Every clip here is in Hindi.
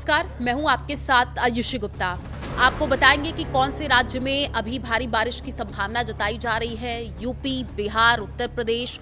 नमस्कार, मैं हूं आपके साथ आयुषी गुप्ता। आपको बताएंगे कि कौन से राज्य में अभी भारी बारिश की संभावना जताई जा रही है। यूपी, बिहार, उत्तर प्रदेश,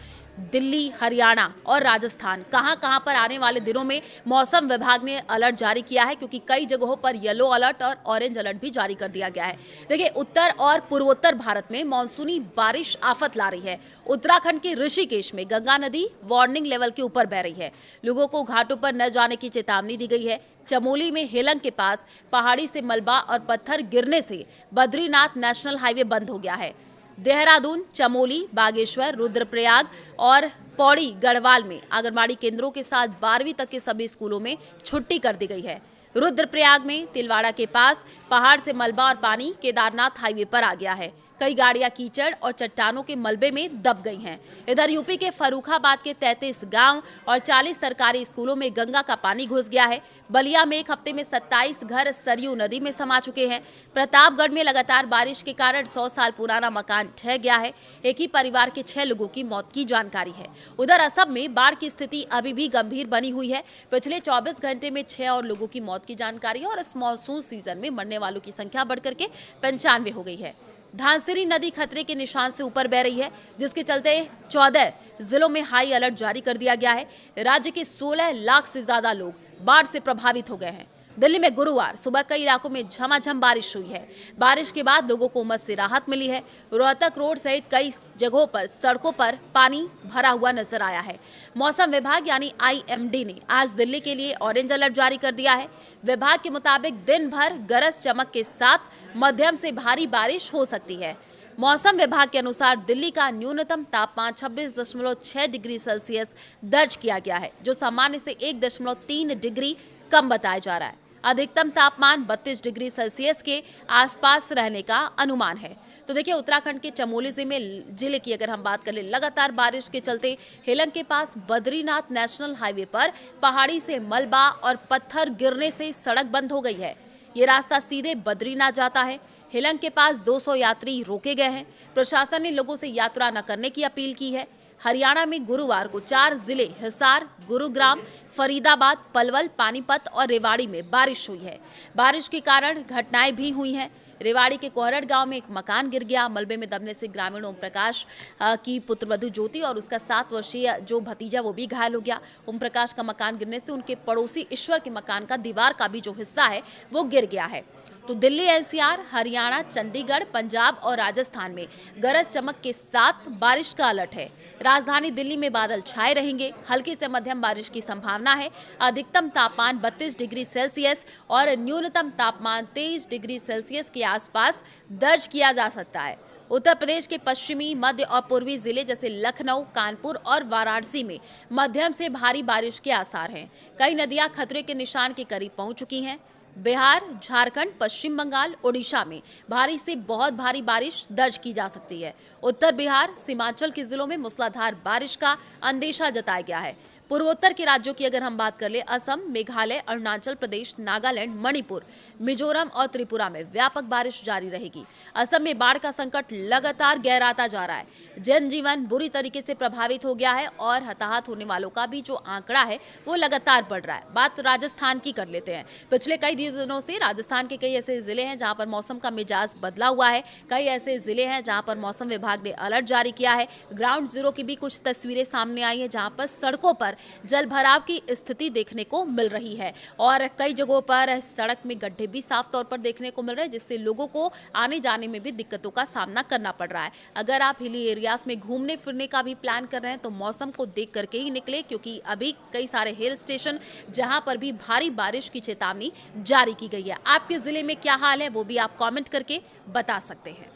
दिल्ली, हरियाणा और राजस्थान कहां-कहां पर आने वाले दिनों में मौसम विभाग ने अलर्ट जारी किया है, क्योंकि कई जगहों पर येलो अलर्ट और ऑरेंज अलर्ट भी जारी कर दिया गया है। देखिए, उत्तर और पूर्वोत्तर भारत में मानसूनी बारिश आफत ला रही है। उत्तराखंड के ऋषिकेश में गंगा नदी वार्निंग लेवल के ऊपर बह रही है। लोगों को घाटों पर न जाने की चेतावनी दी गई है। चमोली में हेलंग के पास पहाड़ी से मलबा और पत्थर गिरने से बद्रीनाथ नेशनल हाईवे बंद हो गया है। देहरादून, चमोली, बागेश्वर, रुद्रप्रयाग और पौड़ी गढ़वाल में आंगनबाड़ी केंद्रों के साथ 12वीं तक के सभी स्कूलों में छुट्टी कर दी गई है। रुद्रप्रयाग में तिलवाड़ा के पास पहाड़ से मलबा और पानी केदारनाथ हाईवे पर आ गया है। कई गाड़ियां कीचड़ और चट्टानों के मलबे में दब गई हैं। इधर यूपी के फर्रुखाबाद के 33 गांव और 40 सरकारी स्कूलों में गंगा का पानी घुस गया है। बलिया में एक हफ्ते में 27 घर सरयू नदी में समा चुके हैं। प्रतापगढ़ में लगातार बारिश के कारण 100 साल पुराना मकान ढह गया है। एक ही परिवार के 6 लोगों की मौत की जानकारी है। उधर असम में बाढ़ की स्थिति अभी भी गंभीर बनी हुई है। पिछले 24 घंटे में 6 और लोगों की मौत की जानकारी है और इस मानसून सीजन में मरने वालों की संख्या बढ़कर के 95 हो गई है। धांसरी नदी खतरे के निशान से ऊपर बह रही है, जिसके चलते 14 जिलों में हाई अलर्ट जारी कर दिया गया है। राज्य के 16 लाख से ज्यादा लोग बाढ़ से प्रभावित हो गए हैं। दिल्ली में गुरुवार सुबह कई इलाकों में झमाझम बारिश हुई है। बारिश के बाद लोगों को उमस से राहत मिली है। रोहतक रोड सहित कई जगहों पर सड़कों पर पानी भरा हुआ नजर आया है। मौसम विभाग यानी आईएमडी ने आज दिल्ली के लिए ऑरेंज अलर्ट जारी कर दिया है। विभाग के मुताबिक दिन भर गरज चमक के साथ मध्यम से भारी बारिश हो सकती है। मौसम विभाग के अनुसार दिल्ली का न्यूनतम तापमान 26.6 डिग्री सेल्सियस दर्ज किया गया है, जो सामान्य से 1.3 डिग्री कम बताया जा रहा है। अधिकतम तापमान 32 डिग्री सेल्सियस के आसपास रहने का अनुमान है। तो देखिए, उत्तराखंड के चमोली जिले की अगर हम बात करें, लगातार बारिश के चलते हेलंग के पास बद्रीनाथ नेशनल हाईवे पर पहाड़ी से मलबा और पत्थर गिरने से सड़क बंद हो गई है। ये रास्ता सीधे बद्रीनाथ जाता है। हेलंग के पास 200 यात्री रोके गए हैं। प्रशासन ने लोगों से यात्रा न करने की अपील की है। हरियाणा में गुरुवार को 4 जिले हिसार, गुरुग्राम, फरीदाबाद, पलवल, पानीपत और रेवाड़ी में बारिश हुई है। बारिश के कारण घटनाएं भी हुई हैं। रेवाड़ी के कोहरड़ गांव में एक मकान गिर गया। मलबे में दबने से ग्रामीण ओम प्रकाश की पुत्रवधू ज्योति और उसका 7 वर्षीय जो भतीजा वो भी घायल हो गया। ओम प्रकाश का मकान गिरने से उनके पड़ोसी ईश्वर के मकान का दीवार का भी जो हिस्सा है वो गिर गया है। तो दिल्ली, एनसीआर, हरियाणा, चंडीगढ़, पंजाब और राजस्थान में गरज चमक के साथ बारिश का अलर्ट है। राजधानी दिल्ली में बादल छाए रहेंगे। हल्की से मध्यम बारिश की संभावना है। अधिकतम तापमान 32 डिग्री सेल्सियस और न्यूनतम तापमान 23 डिग्री सेल्सियस के आसपास दर्ज किया जा सकता है। उत्तर प्रदेश के पश्चिमी, मध्य और पूर्वी जिले जैसे लखनऊ, कानपुर और वाराणसी में मध्यम से भारी बारिश के आसार हैं। कई नदियां खतरे के निशान के करीब पहुंच चुकी हैं। बिहार, झारखंड, पश्चिम बंगाल, ओडिशा में भारी से बहुत भारी बारिश दर्ज की जा सकती है। उत्तर बिहार, सीमांचल के जिलों में मूसलाधार बारिश का अंदेशा जताया गया है। पूर्वोत्तर के राज्यों की अगर हम बात कर ले, असम, मेघालय, अरुणाचल प्रदेश, नागालैंड, मणिपुर, मिजोरम और त्रिपुरा में व्यापक बारिश जारी रहेगी। असम में बाढ़ का संकट लगातार गहराता जा रहा है। जनजीवन बुरी तरीके से प्रभावित हो गया है और हताहत होने वालों का भी जो आंकड़ा है वो लगातार बढ़ रहा है। बात राजस्थान की कर लेते हैं। पिछले कई दिनों से राजस्थान के कई ऐसे जिले हैं जहां पर मौसम का मिजाज बदला हुआ है। कई ऐसे जिले हैं जहां पर मौसम विभाग ने अलर्ट जारी किया है। ग्राउंड जीरो की भी कुछ तस्वीरें सामने आई है, जहां पर सड़कों पर जल भराव की स्थिति देखने को मिल रही है और कई जगहों पर सड़क में गड्ढे भी साफ तौर पर देखने को मिल रहे हैं, जिससे लोगों को आने जाने में भी दिक्कतों का सामना करना पड़ रहा है। अगर आप हिली एरियाज में घूमने फिरने का भी प्लान कर रहे हैं तो मौसम को देख करके ही निकले, क्योंकि अभी कई सारे हिल स्टेशन जहां पर भी भारी बारिश की चेतावनी जारी की गई है। आपके जिले में क्या हाल है वो भी आप कमेंट करके बता सकते हैं।